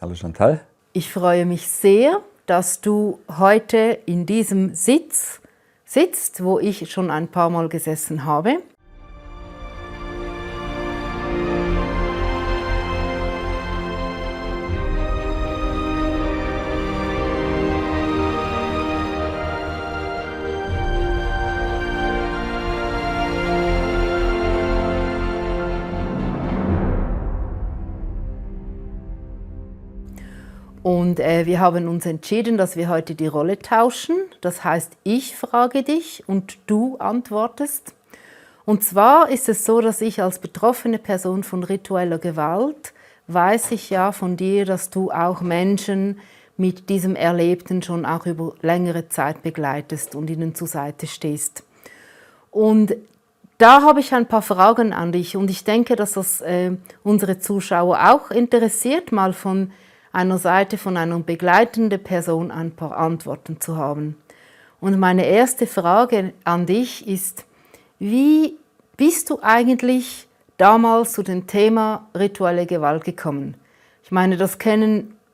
Hallo Chantal. Ich freue mich sehr, dass du heute in diesem Sitz sitzt, wo ich schon ein paar Mal gesessen habe. Und wir haben uns entschieden, dass wir heute die Rolle tauschen. Das heißt, ich frage dich und du antwortest. Und zwar ist es so, dass ich als betroffene Person von ritueller Gewalt weiß ich ja von dir, dass du auch Menschen mit diesem Erlebten schon auch über längere Zeit begleitest und ihnen zur Seite stehst. Und da habe ich ein paar Fragen an dich und ich denke, dass das unsere Zuschauer auch interessiert, mal von einer Seite von einer begleitenden Person ein paar Antworten zu haben. Und meine erste Frage an dich ist, wie bist du eigentlich damals zu dem Thema rituelle Gewalt gekommen? Ich meine,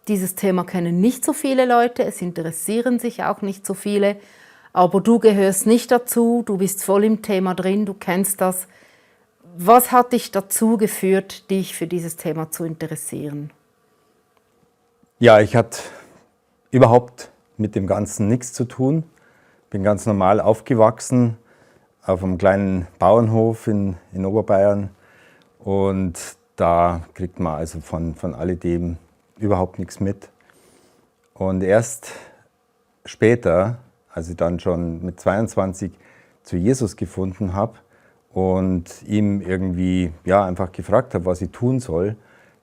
dieses Thema kennen nicht so viele Leute, es interessieren sich auch nicht so viele, aber du gehörst nicht dazu, du bist voll im Thema drin, du kennst das. Was hat dich dazu geführt, dich für dieses Thema zu interessieren? Ja, ich hatte überhaupt mit dem Ganzen nichts zu tun. Bin ganz normal aufgewachsen auf einem kleinen Bauernhof in Oberbayern und da kriegt man also von alledem überhaupt nichts mit. Und erst später, als ich dann schon mit 22 zu Jesus gefunden habe und ihm irgendwie einfach gefragt habe, was ich tun soll,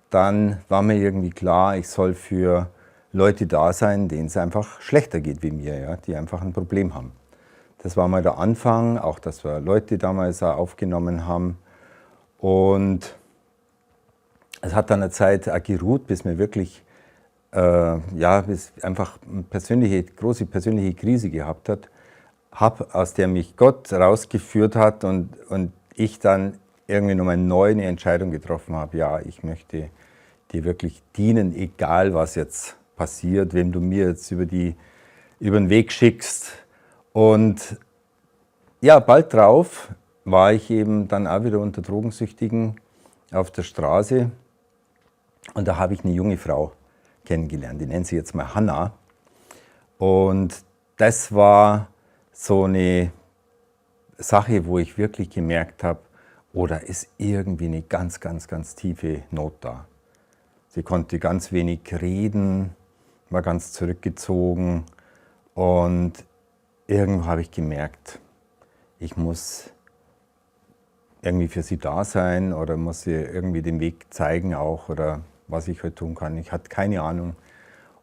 dann war mir irgendwie klar, ich soll für Leute da sein, denen es einfach schlechter geht wie mir, ja, die einfach ein Problem haben. Das war mal der Anfang, auch dass wir Leute damals auch aufgenommen haben. Und es hat dann eine Zeit auch geruht, bis mir wirklich bis einfach eine große persönliche Krise gehabt hat, aus der mich Gott rausgeführt hat und ich dann irgendwie nochmal neu eine Entscheidung getroffen habe, ja, ich möchte dir wirklich dienen, egal was jetzt passiert, wem du mir jetzt über den Weg schickst. Und ja, bald drauf war ich eben dann auch wieder unter Drogensüchtigen auf der Straße und da habe ich eine junge Frau kennengelernt, die nennt sie jetzt mal Hannah. Und das war so eine Sache, wo ich wirklich gemerkt habe, da ist irgendwie eine ganz, ganz, ganz tiefe Not da. Sie konnte ganz wenig reden, war ganz zurückgezogen und irgendwo habe ich gemerkt, ich muss irgendwie für sie da sein oder muss ihr irgendwie den Weg zeigen auch oder was ich heute tun kann. Ich hatte keine Ahnung.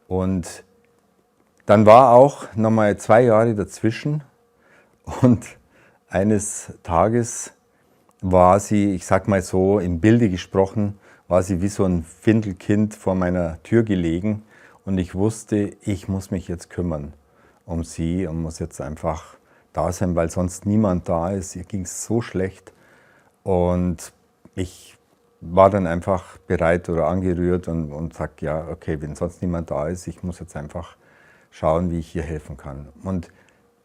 Und dann war auch nochmal 2 Jahre dazwischen und eines Tages war sie, ich sag mal so, im Bilde gesprochen, war sie wie so ein Findelkind vor meiner Tür gelegen und ich wusste, ich muss mich jetzt kümmern um sie und muss jetzt einfach da sein, weil sonst niemand da ist. Ihr ging es so schlecht und ich war dann einfach bereit oder angerührt und sagte, ja, okay, wenn sonst niemand da ist, ich muss jetzt einfach schauen, wie ich ihr helfen kann. Und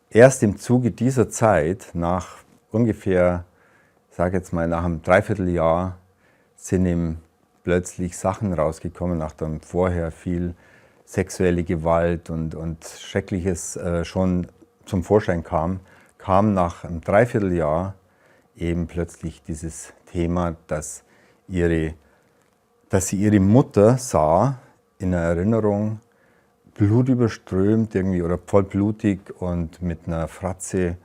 erst im Zuge dieser Zeit, nach ungefähr, ich sage jetzt mal nach einem Dreivierteljahr, sind ihm plötzlich Sachen rausgekommen, nachdem vorher viel sexuelle Gewalt und Schreckliches schon zum Vorschein kam nach einem Dreivierteljahr eben plötzlich dieses Thema, dass sie ihre Mutter sah in einer Erinnerung, blutüberströmt irgendwie oder vollblutig und mit einer Fratze.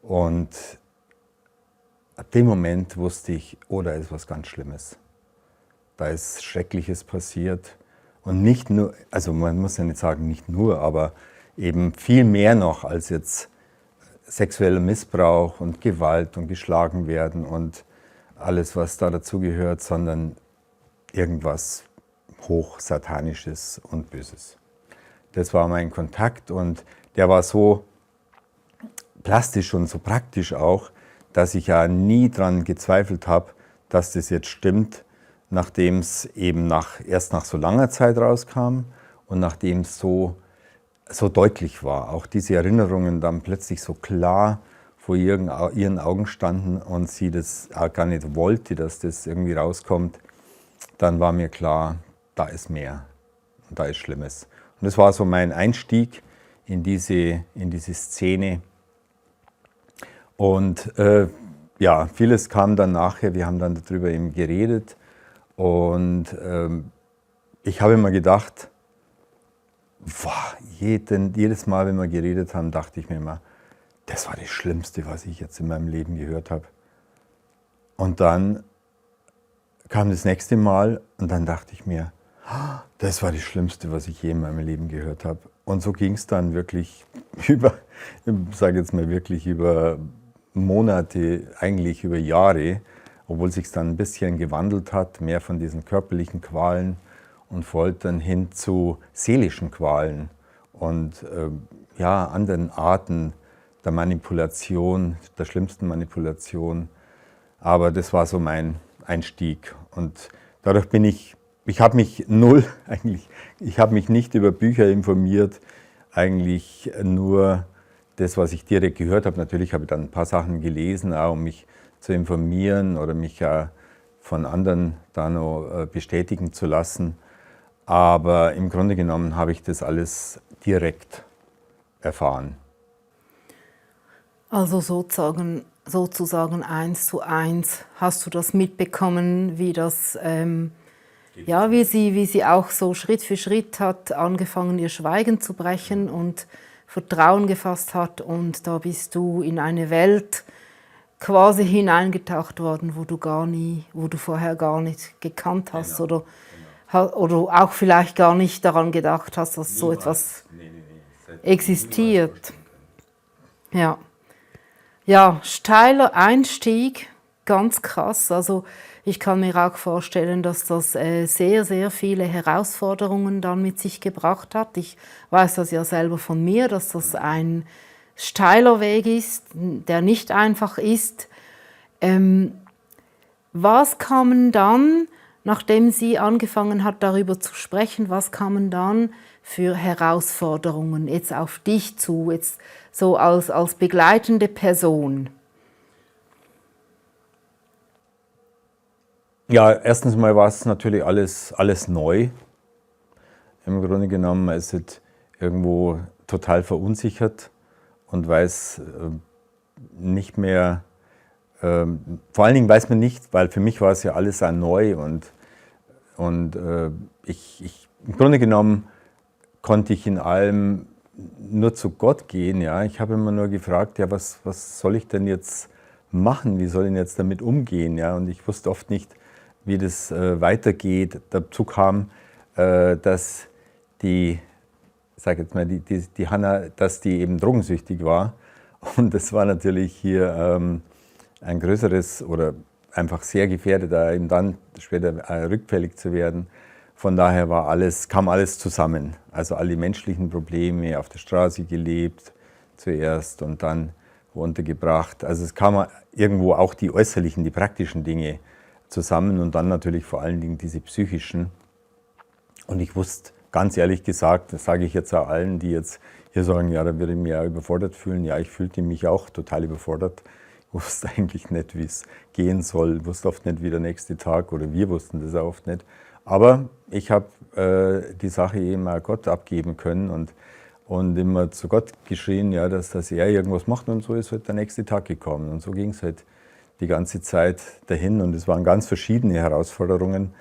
Und ab dem Moment wusste ich, da ist was ganz Schlimmes. Da ist Schreckliches passiert. Und nicht nur, also man muss ja nicht sagen nicht nur, aber eben viel mehr noch als jetzt sexueller Missbrauch und Gewalt und geschlagen werden und alles, was da dazugehört, sondern irgendwas Hochsatanisches und Böses. Das war mein Kontakt und der war so plastisch und so praktisch auch, dass ich ja nie daran gezweifelt habe, dass das jetzt stimmt, nachdem es eben erst nach so langer Zeit rauskam und nachdem es so deutlich war. Auch diese Erinnerungen dann plötzlich so klar vor ihren Augen standen und sie das auch gar nicht wollte, dass das irgendwie rauskommt, dann war mir klar, da ist mehr und da ist Schlimmes. Und das war so mein Einstieg in diese Szene. Und ja, vieles kam dann nachher, wir haben dann darüber eben geredet und ich habe immer gedacht, wow, jedes Mal, wenn wir geredet haben, dachte ich mir immer, das war das Schlimmste, was ich jetzt in meinem Leben gehört habe. Und dann kam das nächste Mal und dann dachte ich mir, das war das Schlimmste, was ich je in meinem Leben gehört habe. Und so ging es dann wirklich über Monate, eigentlich über Jahre, obwohl sich dann ein bisschen gewandelt hat, mehr von diesen körperlichen Qualen und Foltern hin zu seelischen Qualen und ja, anderen Arten der Manipulation, der schlimmsten Manipulation. Aber das war so mein Einstieg und dadurch ich habe mich ich habe mich nicht über Bücher informiert, eigentlich nur das, was ich direkt gehört habe. Natürlich habe ich dann ein paar Sachen gelesen, auch um mich zu informieren oder mich ja von anderen da noch bestätigen zu lassen. Aber im Grunde genommen habe ich das alles direkt erfahren. Also sozusagen 1:1 hast du das mitbekommen, wie das, ja, wie sie auch so Schritt für Schritt hat angefangen, ihr Schweigen zu brechen und Vertrauen gefasst hat. Und da bist du in eine Welt quasi hineingetaucht worden, wo du vorher gar nicht gekannt hast, Genau. oder auch vielleicht gar nicht daran gedacht hast, dass so etwas existiert. Ja. Ja, steiler Einstieg, ganz krass. Also ich kann mir auch vorstellen, dass das sehr, sehr viele Herausforderungen dann mit sich gebracht hat. Ich weiß das ja selber von mir, dass das ein steiler Weg ist, der nicht einfach ist. Was kamen dann, nachdem sie angefangen hat, darüber zu sprechen, was kamen dann für Herausforderungen jetzt auf dich zu, jetzt so als begleitende Person? Ja, erstens mal war es natürlich alles neu. Im Grunde genommen man ist es irgendwo total verunsichert und weiß nicht mehr, vor allen Dingen weiß man nicht, weil für mich war es ja alles auch neu und im Grunde genommen konnte ich in allem nur zu Gott gehen. Ja. Ich habe immer nur gefragt, ja, was soll ich denn jetzt machen, wie soll ich denn jetzt damit umgehen? Ja. Und ich wusste oft nicht, wie das weitergeht. Dazu kam, dass die Hanna, dass die eben drogensüchtig war. Und das war natürlich hier ein größeres oder einfach sehr gefährdet, eben dann später rückfällig zu werden. Von daher kam alles zusammen. Also alle menschlichen Probleme, auf der Straße gelebt zuerst und dann untergebracht. Also es kam irgendwo auch die äußerlichen, die praktischen Dinge zusammen und dann natürlich vor allen Dingen diese psychischen. Und ich wusste, ganz ehrlich gesagt, das sage ich jetzt auch allen, die jetzt hier sagen, ja, da würde ich mich ja überfordert fühlen. Ja, ich fühlte mich auch total überfordert. Ich wusste eigentlich nicht, wie es gehen soll. Ich wusste oft nicht, wie der nächste Tag, oder wir wussten das auch oft nicht. Aber ich habe die Sache eben auch Gott abgeben können und immer zu Gott geschrien, ja, dass er irgendwas macht, und so ist halt der nächste Tag gekommen. Und so ging es halt die ganze Zeit dahin und es waren ganz verschiedene Herausforderungen,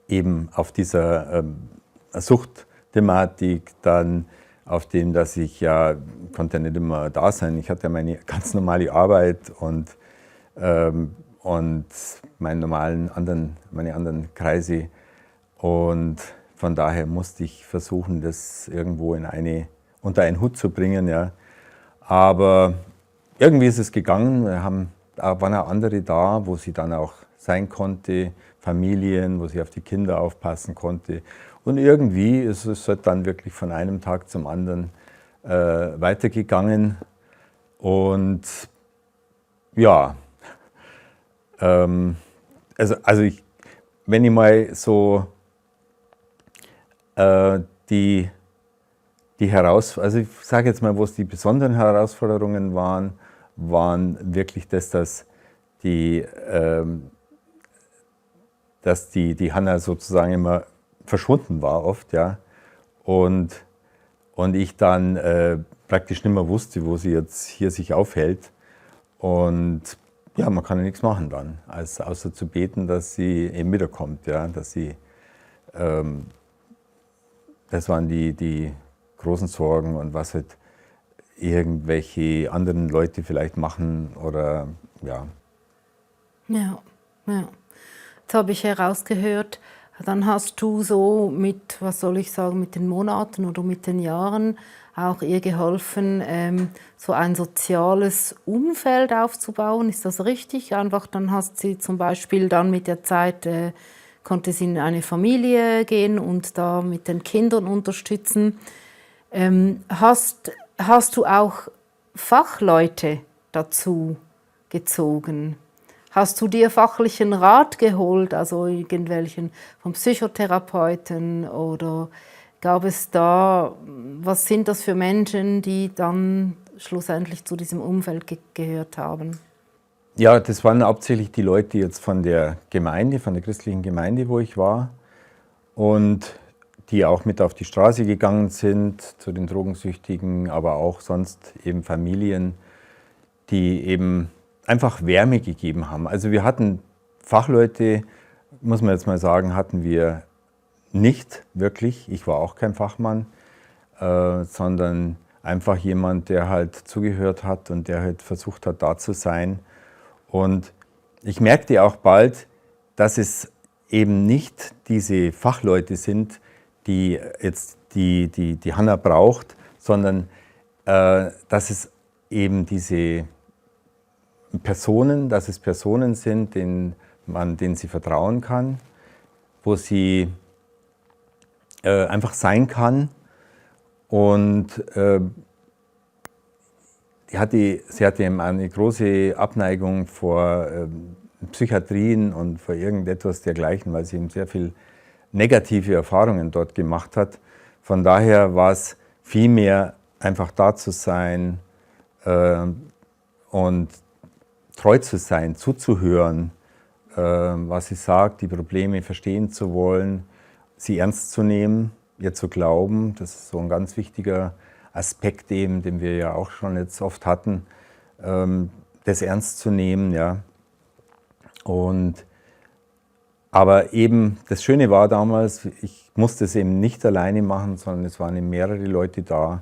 eben auf dieser Suchtthematik, dann auf dem, dass ich ja, konnte ja nicht immer da sein. Ich hatte ja meine ganz normale Arbeit und meine anderen Kreise. Und von daher musste ich versuchen, das irgendwo unter einen Hut zu bringen. Ja. Aber irgendwie ist es gegangen. Da waren auch andere da, wo sie dann auch sein konnte, Familien, wo sie auf die Kinder aufpassen konnte. Und irgendwie ist es halt dann wirklich von einem Tag zum anderen weitergegangen. Und ja, wenn ich mal so also ich sage jetzt mal, wo es die besonderen Herausforderungen waren, waren wirklich das, dass die Hanna sozusagen immer verschwunden war oft, ja, und ich dann praktisch nicht mehr wusste, wo sie jetzt hier sich aufhält. Und ja, man kann ja nichts machen dann, außer zu beten, dass sie eben wiederkommt, ja, das waren die großen Sorgen und was halt irgendwelche anderen Leute vielleicht machen oder ja. Ja, ja. Jetzt habe ich herausgehört, dann hast du so mit, was soll ich sagen, mit den Monaten oder mit den Jahren auch ihr geholfen, so ein soziales Umfeld aufzubauen. Ist das richtig? Einfach dann hast sie zum Beispiel dann mit der Zeit, konnte sie in eine Familie gehen und da mit den Kindern unterstützen. Hast du auch Fachleute dazu gezogen? Hast du dir fachlichen Rat geholt, also irgendwelchen vom Psychotherapeuten, oder gab es da, was sind das für Menschen, die dann schlussendlich zu diesem Umfeld gehört haben? Ja, das waren hauptsächlich die Leute jetzt von der Gemeinde, von der christlichen Gemeinde, wo ich war, und die auch mit auf die Straße gegangen sind zu den Drogensüchtigen, aber auch sonst eben Familien, die eben einfach Wärme gegeben haben. Also wir hatten Fachleute, muss man jetzt mal sagen, hatten wir nicht wirklich. Ich war auch kein Fachmann, sondern einfach jemand, der halt zugehört hat und der halt versucht hat, da zu sein. Und ich merkte auch bald, dass es eben nicht diese Fachleute sind, die jetzt die Hanna braucht, sondern dass es eben diese dass es Personen sind, denen sie vertrauen kann, wo sie einfach sein kann. Und sie hatte eben eine große Abneigung vor Psychiatrien und vor irgendetwas dergleichen, weil sie eben sehr viel negative Erfahrungen dort gemacht hat. Von daher war es vielmehr einfach da zu sein und treu zu sein, zuzuhören, was sie sagt, die Probleme verstehen zu wollen, sie ernst zu nehmen, ihr zu glauben. Das ist so ein ganz wichtiger Aspekt eben, den wir ja auch schon jetzt oft hatten, das ernst zu nehmen, ja. Aber eben das Schöne war damals, ich musste es eben nicht alleine machen, sondern es waren eben mehrere Leute da,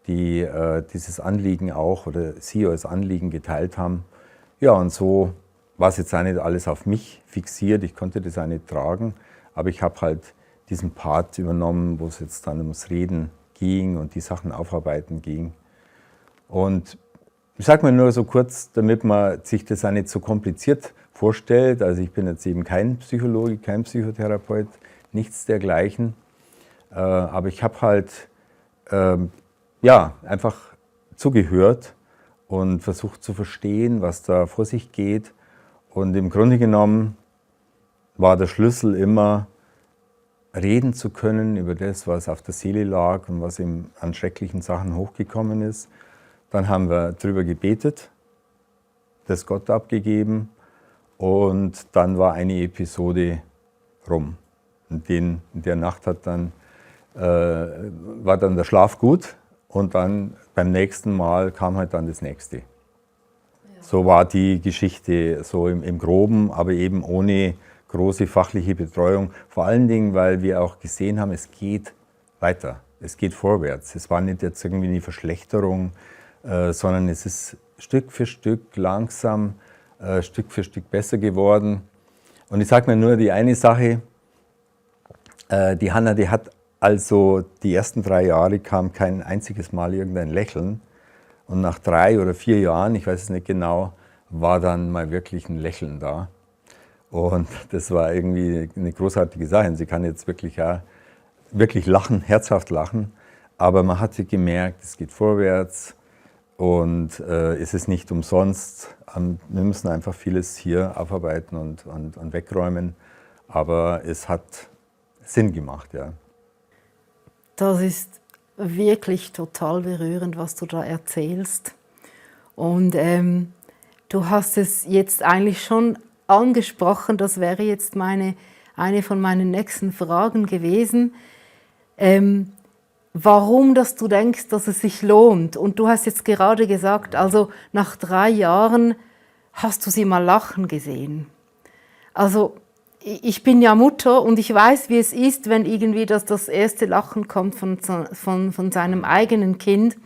die dieses Anliegen auch oder sie als Anliegen geteilt haben. Ja, und so war es jetzt auch nicht alles auf mich fixiert, ich konnte das auch nicht tragen, aber ich habe halt diesen Part übernommen, wo es jetzt dann ums Reden ging und die Sachen aufarbeiten ging. Und ich sage mal nur so kurz, damit man sich das auch nicht so kompliziert vorstellt, also ich bin jetzt eben kein Psychologe, kein Psychotherapeut, nichts dergleichen, aber ich habe halt ja, einfach zugehört und versucht zu verstehen, was da vor sich geht. Und im Grunde genommen war der Schlüssel immer, reden zu können über das, was auf der Seele lag und was ihm an schrecklichen Sachen hochgekommen ist. Dann haben wir darüber gebetet, das Gott abgegeben, und dann war eine Episode rum. Und in der Nacht war dann der Schlaf gut. Und dann beim nächsten Mal kam halt dann das nächste. Ja. So war die Geschichte so im Groben, aber eben ohne große fachliche Betreuung. Vor allen Dingen, weil wir auch gesehen haben, es geht weiter, es geht vorwärts. Es war nicht jetzt irgendwie eine Verschlechterung, sondern es ist Stück für Stück langsam, Stück für Stück besser geworden. Und ich sage mir nur die eine Sache, die Hanna, die hat also die ersten 3 Jahre kam kein einziges Mal irgendein Lächeln. Und nach 3 oder 4 Jahren, ich weiß es nicht genau, war dann mal wirklich ein Lächeln da. Und das war irgendwie eine großartige Sache. Sie kann jetzt wirklich lachen, herzhaft lachen. Aber man hatte gemerkt, es geht vorwärts. Und es ist nicht umsonst. Wir müssen einfach vieles hier aufarbeiten und wegräumen. Aber es hat Sinn gemacht, ja. Das ist wirklich total berührend, was du da erzählst. Und du hast es jetzt eigentlich schon angesprochen, das wäre jetzt eine von meinen nächsten Fragen gewesen. Warum, dass du denkst, dass es sich lohnt? Und du hast jetzt gerade gesagt, also nach 3 Jahren hast du sie mal lachen gesehen. Also ich bin ja Mutter und ich weiß, wie es ist, wenn irgendwie das erste Lachen kommt von seinem eigenen Kind.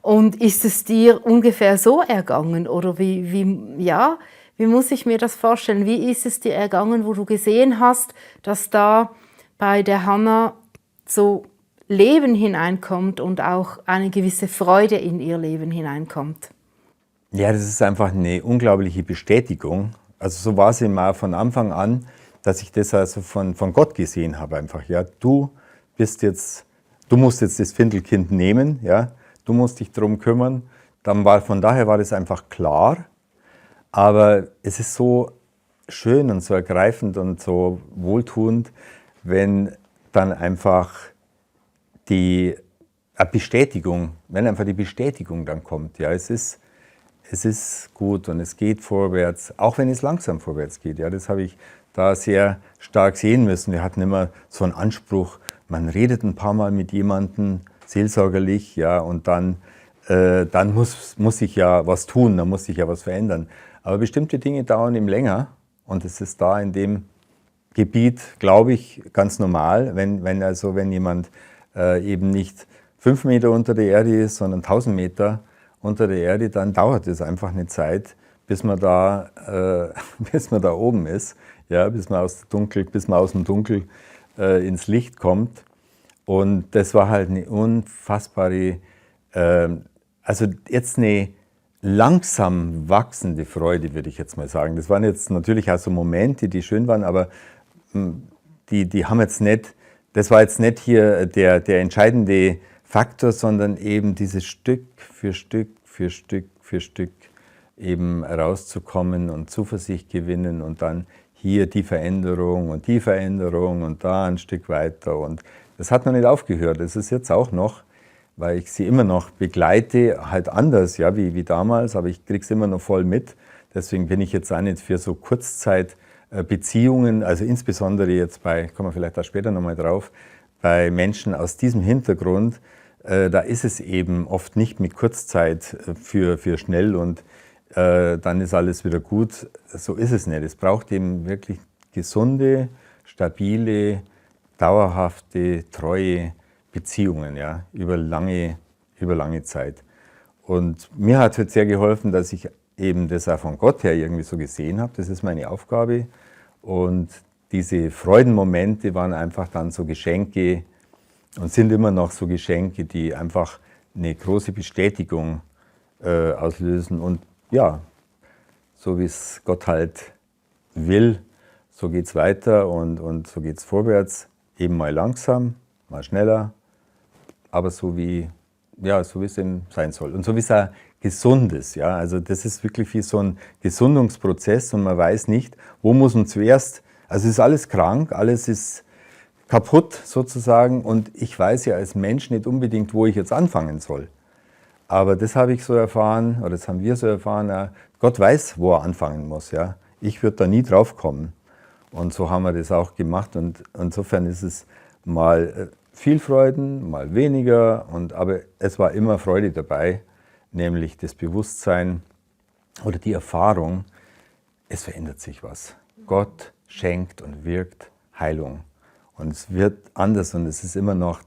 Und ist es dir ungefähr so ergangen? Oder wie muss ich mir das vorstellen? Wie ist es dir ergangen, wo du gesehen hast, dass da bei der Hannah so Leben hineinkommt und auch eine gewisse Freude in ihr Leben hineinkommt? Ja, das ist einfach eine unglaubliche Bestätigung. Also so war es immer von Anfang an, dass ich das also von Gott gesehen habe einfach. Ja, du musst jetzt das Findelkind nehmen, ja, du musst dich darum kümmern. Von daher war das einfach klar. Aber es ist so schön und so ergreifend und so wohltuend, wenn dann einfach die Bestätigung dann kommt. Ja, es ist gut und es geht vorwärts, auch wenn es langsam vorwärts geht. Ja, das habe ich da sehr stark sehen müssen. Wir hatten immer so einen Anspruch, man redet ein paar Mal mit jemandem seelsorgerlich, ja, und dann muss ich ja was tun, dann muss sich ja was verändern. Aber bestimmte Dinge dauern eben länger und es ist da in dem Gebiet, glaube ich, ganz normal, wenn jemand eben nicht 5 Meter unter der Erde ist, sondern 1000 Meter unter der Erde, dann dauert es einfach eine Zeit, bis man da oben ist, ja, bis man aus dem Dunkel ins Licht kommt. Und das war halt eine unfassbare, also jetzt eine langsam wachsende Freude, würde ich jetzt mal sagen. Das waren jetzt natürlich auch so Momente, die schön waren, aber die haben jetzt nicht, das war jetzt nicht hier der entscheidende Faktor, sondern eben dieses Stück für Stück für Stück für Stück eben rauszukommen und Zuversicht gewinnen und dann hier die Veränderung und da ein Stück weiter. Und das hat noch nicht aufgehört. Das ist jetzt auch noch, weil ich sie immer noch begleite, halt anders, ja, wie damals, aber ich kriege es immer noch voll mit. Deswegen bin ich jetzt auch nicht für so Kurzzeitbeziehungen, also insbesondere jetzt kommen wir vielleicht da später nochmal drauf, bei Menschen aus diesem Hintergrund, da ist es eben oft nicht mit Kurzzeit für schnell und dann ist alles wieder gut. So ist es nicht. Es braucht eben wirklich gesunde, stabile, dauerhafte, treue Beziehungen, ja, über lange Zeit. Und mir hat es sehr geholfen, dass ich eben das auch von Gott her irgendwie so gesehen habe. Das ist meine Aufgabe. Und diese Freudenmomente waren einfach dann so Geschenke und sind immer noch so Geschenke, die einfach eine große Bestätigung auslösen. Und ja, so wie es Gott halt will, so geht es weiter und so geht es vorwärts. Eben mal langsam, mal schneller, aber so wie es eben sein soll. Und so wie es auch gesund ist. Ja? Also das ist wirklich wie so ein Gesundungsprozess und man weiß nicht, wo muss man zuerst, also es ist alles krank, alles ist kaputt sozusagen und ich weiß ja als Mensch nicht unbedingt, wo ich jetzt anfangen soll. Aber das habe ich so erfahren, oder das haben wir so erfahren, ja, Gott weiß, wo er anfangen muss. Ja? Ich würde da nie drauf kommen. Und so haben wir das auch gemacht und insofern ist es mal viel Freuden, mal weniger, aber es war immer Freude dabei, nämlich das Bewusstsein oder die Erfahrung, es verändert sich was. Gott schenkt und wirkt Heilung und es wird anders und es ist immer noch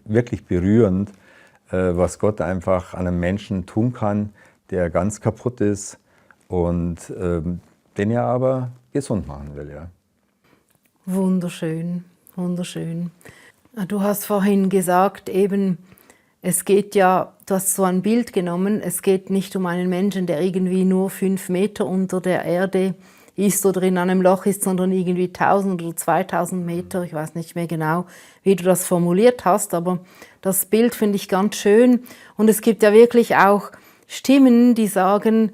wirklich berührend, was Gott einfach an einem Menschen tun kann, der ganz kaputt ist und den er aber gesund machen will. Ja. Wunderschön, wunderschön. Du hast vorhin gesagt, eben, es geht ja, du hast so ein Bild genommen, es geht nicht um einen Menschen, der irgendwie nur 5 Meter unter der Erde ist oder in einem Loch ist, sondern irgendwie 1000 oder 2000 Meter. Ich weiß nicht mehr genau, wie du das formuliert hast, aber das Bild finde ich ganz schön. Und es gibt ja wirklich auch Stimmen, die sagen,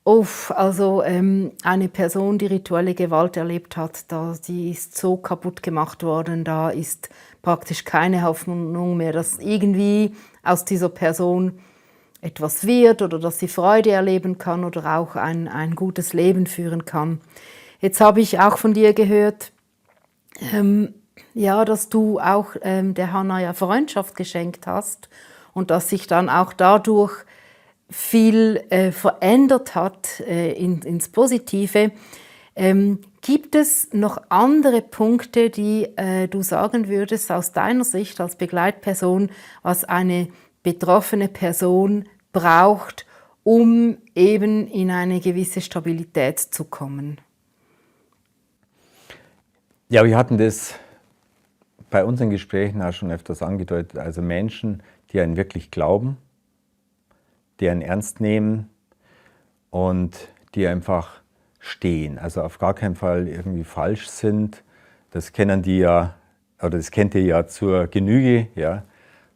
also eine Person, die rituelle Gewalt erlebt hat, die ist so kaputt gemacht worden, da ist praktisch keine Hoffnung mehr, dass irgendwie aus dieser Person etwas wird oder dass sie Freude erleben kann oder auch ein gutes Leben führen kann. Jetzt habe ich auch von dir gehört, ja, dass du auch der Hannah ja Freundschaft geschenkt hast und dass sich dann auch dadurch viel verändert hat ins Positive. Gibt es noch andere Punkte, die du sagen würdest aus deiner Sicht als Begleitperson, was eine betroffene Person braucht, um eben in eine gewisse Stabilität zu kommen? Ja, wir hatten das bei unseren Gesprächen auch schon öfters angedeutet. Also Menschen, die einen wirklich glauben, die einen ernst nehmen und die einfach stehen. Also auf gar keinen Fall irgendwie falsch sind. Das kennen die ja, oder das kennt ihr ja zur Genüge, ja,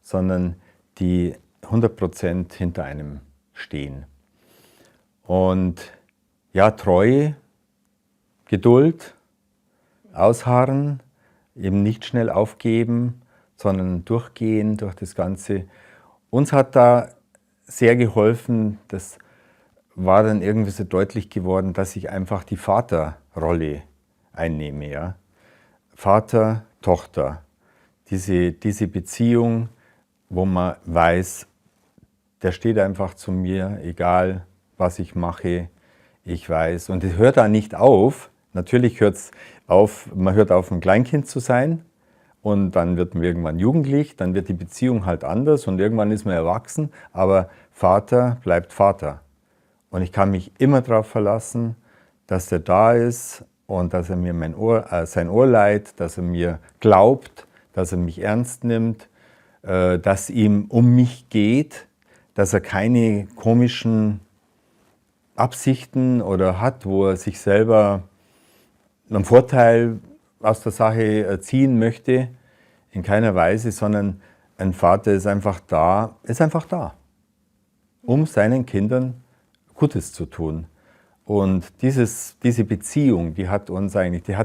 sondern die 100% hinter einem stehen. Und ja, Treue, Geduld, ausharren, eben nicht schnell aufgeben, sondern durchgehen durch das Ganze. Uns hat da sehr geholfen, das war dann irgendwie so deutlich geworden, dass ich einfach die Vaterrolle einnehme. Ja? Vater, Tochter, diese Beziehung, wo man weiß, der steht einfach zu mir, egal was ich mache, ich weiß. Und es hört da nicht auf. Natürlich hört es auf, man hört auf, ein Kleinkind zu sein und dann wird man irgendwann jugendlich, dann wird die Beziehung halt anders und irgendwann ist man erwachsen, aber Vater bleibt Vater. Und ich kann mich immer darauf verlassen, dass er da ist und dass er mir sein Ohr leiht, dass er mir glaubt, dass er mich ernst nimmt, dass ihm um mich geht, dass er keine komischen Absichten oder hat, wo er sich selber einen Vorteil aus der Sache ziehen möchte, in keiner Weise, sondern ein Vater ist einfach da, um seinen Kindern Gutes zu tun. Und diese Beziehung, die hat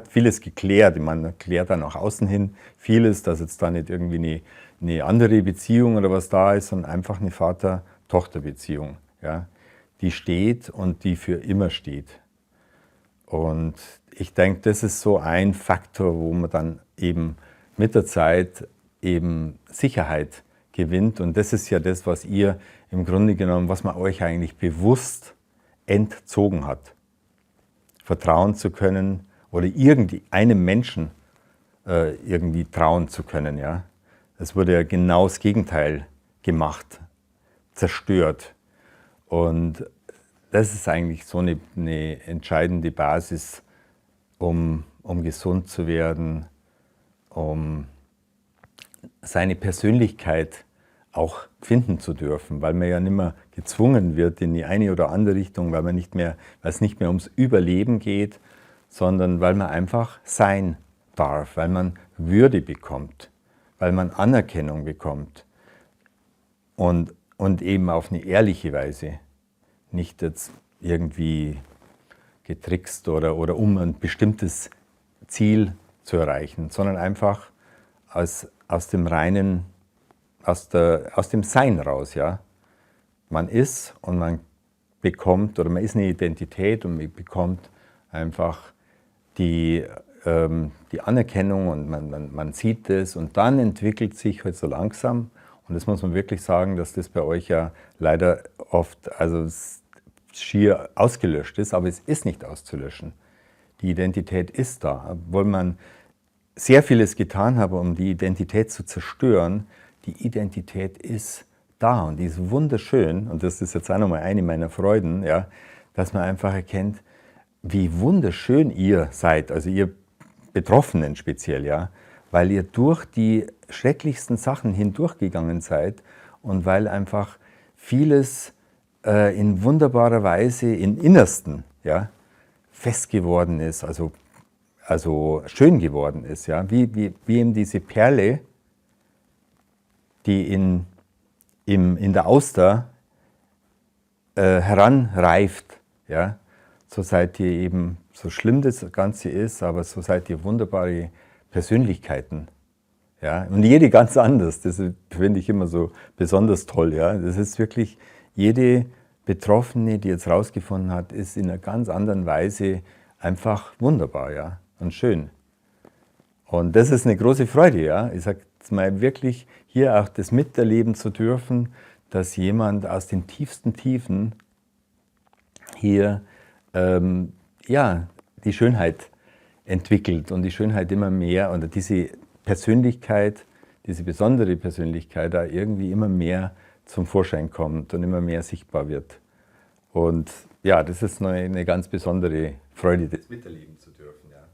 vieles geklärt. Man klärt dann nach außen hin vieles, dass jetzt da nicht irgendwie eine andere Beziehung oder was da ist, sondern einfach eine Vater-Tochter-Beziehung, ja, die steht und die für immer steht. Und ich denke, das ist so ein Faktor, wo man dann eben mit der Zeit eben Sicherheit gewinnt. Und das ist ja das, was ihr im Grunde genommen, was man euch eigentlich bewusst entzogen hat. Vertrauen zu können oder einem Menschen irgendwie trauen zu können. Ja? Es wurde ja genau das Gegenteil gemacht, zerstört. Und das ist eigentlich so eine entscheidende Basis, um gesund zu werden, um seine Persönlichkeit auch finden zu dürfen, weil man ja nicht mehr gezwungen wird in die eine oder andere Richtung, weil es nicht mehr ums Überleben geht, sondern weil man einfach sein darf, weil man Würde bekommt, weil man Anerkennung bekommt und eben auf eine ehrliche Weise, nicht jetzt irgendwie getrickst oder um ein bestimmtes Ziel zu erreichen, sondern einfach aus dem reinen, aus dem Sein raus. Ja? Man ist und man bekommt, oder man ist eine Identität und man bekommt einfach die Anerkennung und man sieht es und dann entwickelt sich halt so langsam, und das muss man wirklich sagen, dass das bei euch ja leider oft schier ausgelöscht ist, aber es ist nicht auszulöschen. Die Identität ist da, obwohl man sehr vieles getan hat, um die Identität zu zerstören. Die Identität ist da und die ist wunderschön, und das ist jetzt auch nochmal eine meiner Freuden, ja, dass man einfach erkennt, wie wunderschön ihr seid, also ihr Betroffenen speziell, ja, weil ihr durch die schrecklichsten Sachen hindurchgegangen seid und weil einfach vieles in wunderbarer Weise im Innersten, ja, fest geworden ist, also schön geworden ist. Ja? Wie eben diese Perle, die in der Auster heranreift. Ja? So seid ihr eben, so schlimm das Ganze ist, aber so seid ihr wunderbare Persönlichkeiten. Ja? Und jede ganz anders, das finde ich immer so besonders toll. Ja? Das ist wirklich, jede Betroffene, die jetzt rausgefunden hat, ist in einer ganz anderen Weise einfach wunderbar, ja, und schön. Und das ist eine große Freude, ja. Ich sage jetzt mal wirklich, hier auch das miterleben zu dürfen, dass jemand aus den tiefsten Tiefen hier ja, die Schönheit entwickelt und die Schönheit immer mehr oder diese Persönlichkeit, diese besondere Persönlichkeit da irgendwie immer mehr zum Vorschein kommt und immer mehr sichtbar wird. Und ja, das ist eine ganz besondere Freude, das miterleben zu dürfen. Ja,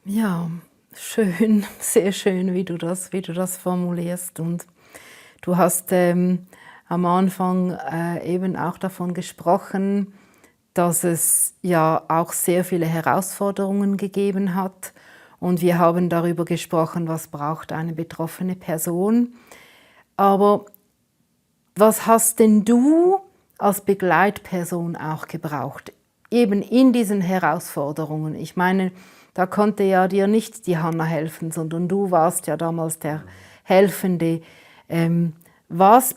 Ja, schön, sehr schön, wie du das formulierst. Und du hast am Anfang eben auch davon gesprochen, dass es ja auch sehr viele Herausforderungen gegeben hat. Und wir haben darüber gesprochen, was braucht eine betroffene Person. Aber was hast denn du als Begleitperson auch gebraucht? Eben in diesen Herausforderungen. Ich meine, da konnte ja dir nicht die Hanna helfen, sondern du warst ja damals der Helfende. Was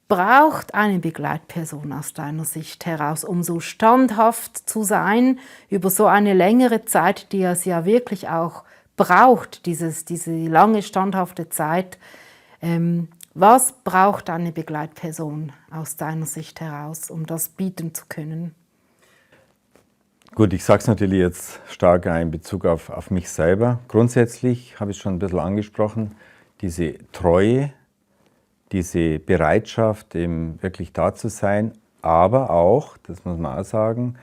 braucht eine Begleitperson aus deiner Sicht heraus, um so standhaft zu sein über so eine längere Zeit, die es ja wirklich auch braucht, diese lange standhafte Zeit? Was braucht eine Begleitperson aus deiner Sicht heraus, um das bieten zu können? Gut, ich sage es natürlich jetzt stark in Bezug auf mich selber. Grundsätzlich habe ich es schon ein bisschen angesprochen, diese Treue, diese Bereitschaft, eben wirklich da zu sein, aber auch, das muss man auch sagen,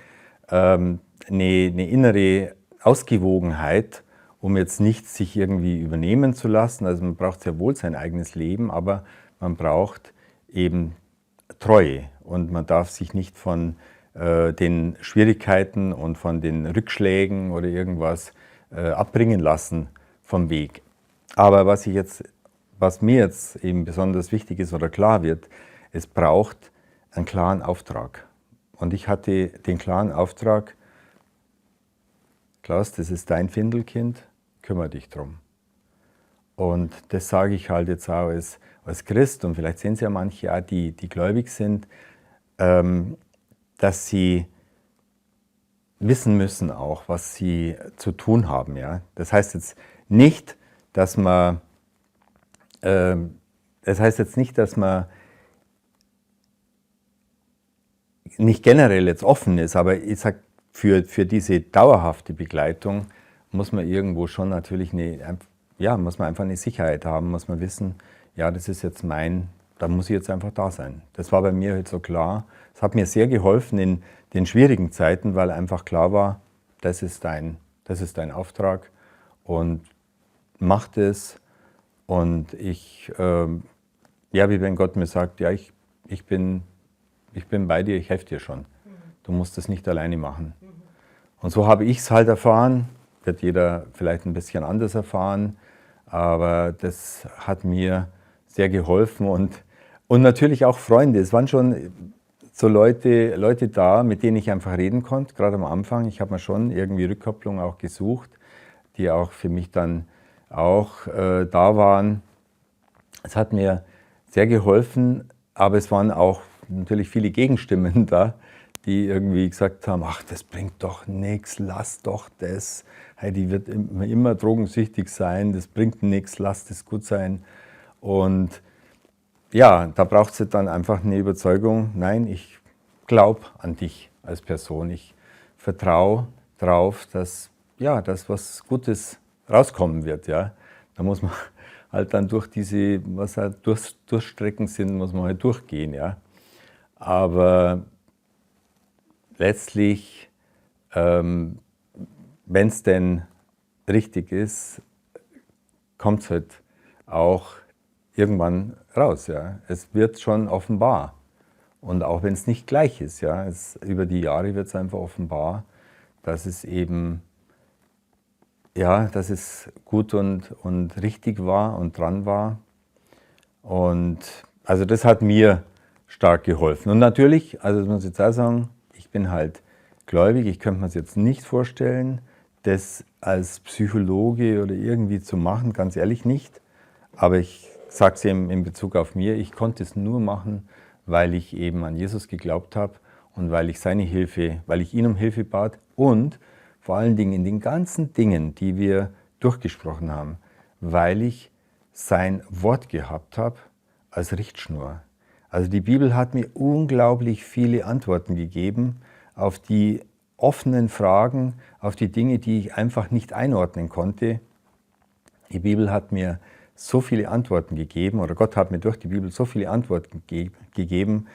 eine innere Ausgewogenheit, um jetzt nicht sich irgendwie übernehmen zu lassen. Also man braucht sehr wohl sein eigenes Leben, aber man braucht eben Treue und man darf sich nicht von den Schwierigkeiten und von den Rückschlägen oder irgendwas abbringen lassen vom Weg. Aber was mir jetzt eben besonders wichtig ist oder klar wird, es braucht einen klaren Auftrag. Und ich hatte den klaren Auftrag, Klaus, das ist dein Findelkind, kümmere dich drum. Und das sage ich halt jetzt auch als Christ, und vielleicht sehen es ja manche auch, die gläubig sind, dass sie wissen müssen auch, was sie zu tun haben. Ja? Das heißt jetzt nicht, dass man nicht generell jetzt offen ist, aber ich sage, für diese dauerhafte Begleitung muss man irgendwo schon natürlich muss man einfach eine Sicherheit haben, muss man wissen, ja, das ist jetzt da muss ich jetzt einfach da sein. Das war bei mir halt so klar. Es hat mir sehr geholfen in den schwierigen Zeiten, weil einfach klar war, das ist dein Auftrag und mach das. Und wie wenn Gott mir sagt, ja, ich bin bei dir, ich helfe dir schon. Du musst das nicht alleine machen. Und so habe ich es halt erfahren, wird jeder vielleicht ein bisschen anders erfahren, aber das hat mir sehr geholfen und natürlich auch Freunde. Es waren schon so Leute da, mit denen ich einfach reden konnte, gerade am Anfang. Ich habe mir schon irgendwie Rückkopplung auch gesucht, die auch für mich dann auch da waren. Es hat mir sehr geholfen, aber es waren auch natürlich viele Gegenstimmen da, die irgendwie gesagt haben, ach, das bringt doch nichts, lass doch das. Hey, die wird immer drogensüchtig sein, das bringt nichts, lass das gut sein. Und ja, da braucht es dann einfach eine Überzeugung, nein, ich glaube an dich als Person, ich vertraue darauf, dass das was Gutes rauskommen wird. Ja. Da muss man halt dann durch was halt Durchstrecken sind, muss man halt durchgehen. Ja. Aber letztlich, wenn es denn richtig ist, kommt es halt auch irgendwann raus. Ja. Es wird schon offenbar. Und auch wenn es nicht gleich ist, ja, über die Jahre wird es einfach offenbar, dass es eben, ja, dass es gut und richtig war und dran war. Und also das hat mir stark geholfen. Und natürlich, also das muss ich jetzt auch sagen, ich bin halt gläubig, ich könnte mir es jetzt nicht vorstellen, das als Psychologe oder irgendwie zu machen, ganz ehrlich nicht. Aber ich sage es eben in Bezug auf mir, ich konnte es nur machen, weil ich eben an Jesus geglaubt habe und weil ich seine Hilfe, weil ich ihn um Hilfe bat und vor allen Dingen in den ganzen Dingen, die wir durchgesprochen haben, weil ich sein Wort gehabt habe als Richtschnur. Also die Bibel hat mir unglaublich viele Antworten gegeben auf die offenen Fragen, auf die Dinge, die ich einfach nicht einordnen konnte. Die Bibel hat mir so viele Antworten gegeben, oder Gott hat mir durch die Bibel so viele Antworten gegeben,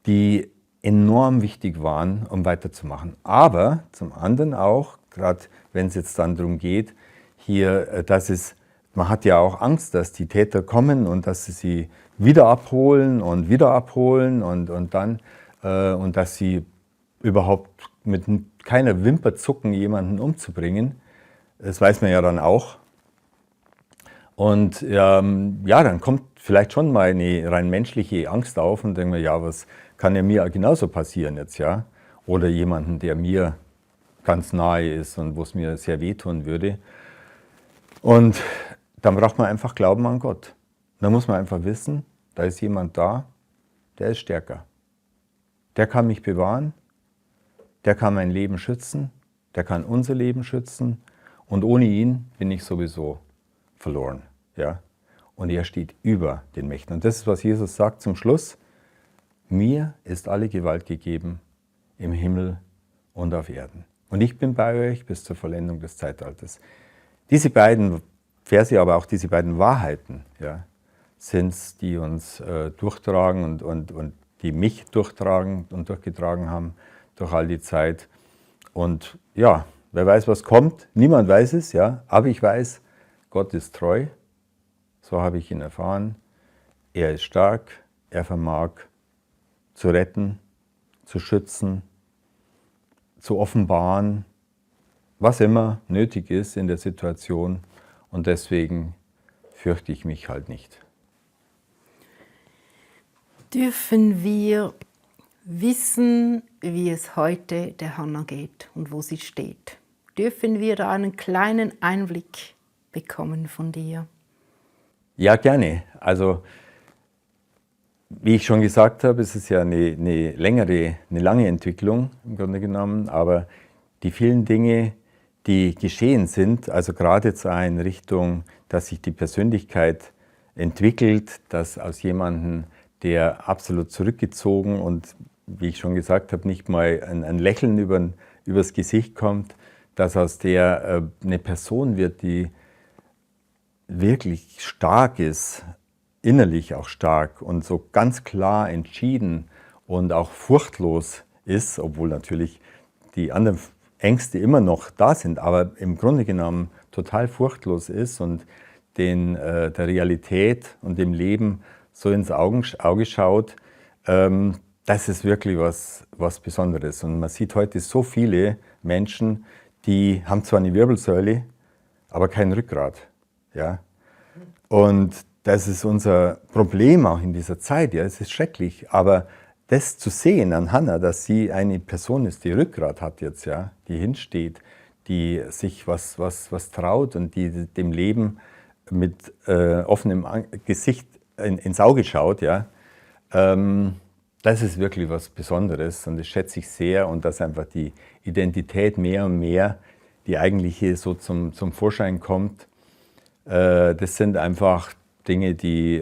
die enorm wichtig waren, um weiterzumachen. Aber zum anderen auch, gerade wenn es jetzt dann darum geht, hier, man hat ja auch Angst, dass die Täter kommen und dass sie wieder abholen und dass sie überhaupt mit keiner Wimper zucken, jemanden umzubringen. Das weiß man ja dann auch. Und ja, dann kommt vielleicht schon mal eine rein menschliche Angst auf und denkt man, ja, was kann ja mir genauso passieren jetzt, ja? Oder jemanden, der mir ganz nahe ist und wo es mir sehr wehtun würde. Und dann braucht man einfach Glauben an Gott. Da muss man einfach wissen, da ist jemand da, der ist stärker. Der kann mich bewahren, der kann mein Leben schützen, der kann unser Leben schützen und ohne ihn bin ich sowieso verloren. Ja? Und er steht über den Mächten. Und das ist, was Jesus sagt zum Schluss. Mir ist alle Gewalt gegeben im Himmel und auf Erden. Und ich bin bei euch bis zur Vollendung des Zeitalters. Diese beiden Verse, aber auch diese beiden Wahrheiten, ja, sind es, die uns durchtragen und die mich durchtragen und durchgetragen haben durch all die Zeit. Und ja, wer weiß, was kommt? Niemand weiß es, ja, aber ich weiß, Gott ist treu, so habe ich ihn erfahren. Er ist stark, er vermag zu retten, zu schützen, zu offenbaren, was immer nötig ist in der Situation. Und deswegen fürchte ich mich halt nicht. Dürfen wir wissen, wie es heute der Hannah geht und wo sie steht? Dürfen wir da einen kleinen Einblick bekommen von dir? Ja, gerne. Also, wie ich schon gesagt habe, es ist ja eine lange Entwicklung im Grunde genommen, aber die vielen Dinge, die geschehen sind, also gerade jetzt auch in Richtung, dass sich die Persönlichkeit entwickelt, dass aus jemandem, der absolut zurückgezogen und, wie ich schon gesagt habe, nicht mal ein Lächeln übers Gesicht kommt, dass aus der eine Person wird, die wirklich stark ist, innerlich auch stark und so ganz klar entschieden und auch furchtlos ist, obwohl natürlich die anderen Ängste immer noch da sind, aber im Grunde genommen total furchtlos ist und der Realität und dem Leben so ins Auge schaut, das ist wirklich was Besonderes. Und man sieht heute so viele Menschen, die haben zwar eine Wirbelsäule, aber kein Rückgrat. Ja? Und das ist unser Problem auch in dieser Zeit. Ja? Es ist schrecklich, aber das zu sehen an Hannah, dass sie eine Person ist, die Rückgrat hat jetzt, ja, die hinsteht, die sich was traut und die dem Leben mit offenem Gesicht ins Auge schaut, ja, das ist wirklich was Besonderes und das schätze ich sehr und dass einfach die Identität mehr und mehr, die eigentliche so zum Vorschein kommt, das sind einfach Dinge, die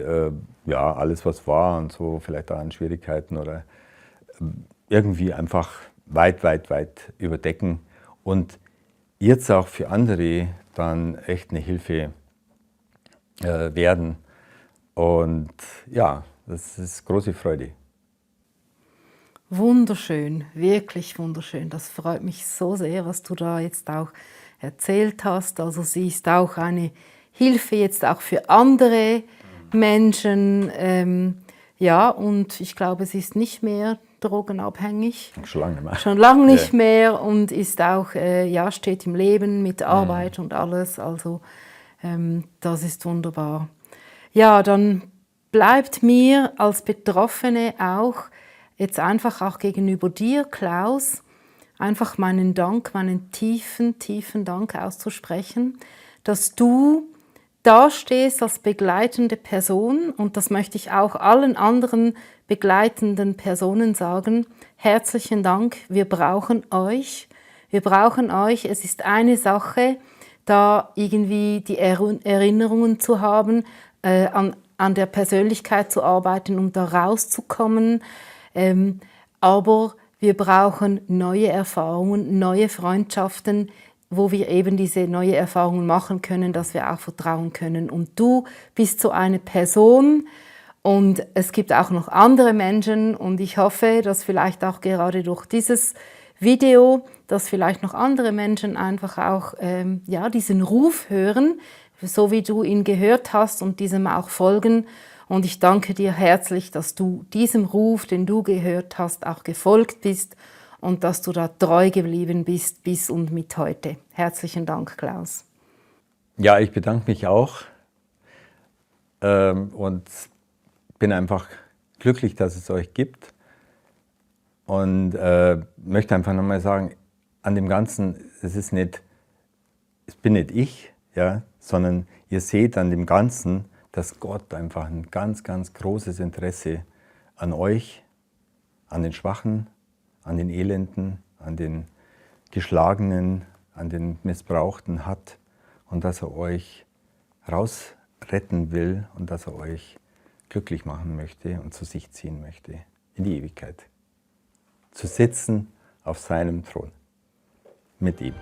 ja, alles was war und so vielleicht auch an Schwierigkeiten oder irgendwie einfach weit überdecken und jetzt auch für andere dann echt eine Hilfe werden. Und ja, das ist große Freude. Wunderschön, wirklich wunderschön. Das freut mich so sehr, was du da jetzt auch erzählt hast. Also sie ist auch eine Hilfe jetzt auch für andere Menschen, Ja, und ich glaube, sie ist nicht mehr drogenabhängig. Schon lange mehr. Schon lange nicht mehr und ist auch, ja, steht im Leben mit Arbeit und alles. Also das ist wunderbar. Ja, dann bleibt mir als Betroffene auch jetzt einfach auch gegenüber dir, Klaus, einfach meinen Dank, meinen tiefen, tiefen Dank auszusprechen, dass du da stehst als begleitende Person, und das möchte ich auch allen anderen begleitenden Personen sagen. Herzlichen Dank, wir brauchen euch. Wir brauchen euch. Es ist eine Sache, da irgendwie die Erinnerungen zu haben, an der Persönlichkeit zu arbeiten, um da rauszukommen. Aber wir brauchen neue Erfahrungen, neue Freundschaften, wo wir eben diese neue Erfahrungen machen können, dass wir auch vertrauen können. Und du bist so eine Person, und es gibt auch noch andere Menschen, und ich hoffe, dass vielleicht auch gerade durch dieses Video, dass vielleicht noch andere Menschen einfach auch ja, diesen Ruf hören, so wie du ihn gehört hast, und diesem auch folgen. Und ich danke dir herzlich, dass du diesem Ruf, den du gehört hast, auch gefolgt bist und dass du da treu geblieben bist bis und mit heute. Herzlichen Dank, Klaus. Ja, ich bedanke mich auch und bin einfach glücklich, dass es euch gibt, und möchte einfach nochmal sagen, an dem Ganzen, es bin nicht ich, ja, sondern ihr seht an dem Ganzen, dass Gott einfach ein ganz, ganz großes Interesse an euch, an den Schwachen, an den Elenden, an den Geschlagenen, an den Missbrauchten hat, und dass er euch rausretten will und dass er euch glücklich machen möchte und zu sich ziehen möchte, in die Ewigkeit. Zu sitzen auf seinem Thron mit ihm.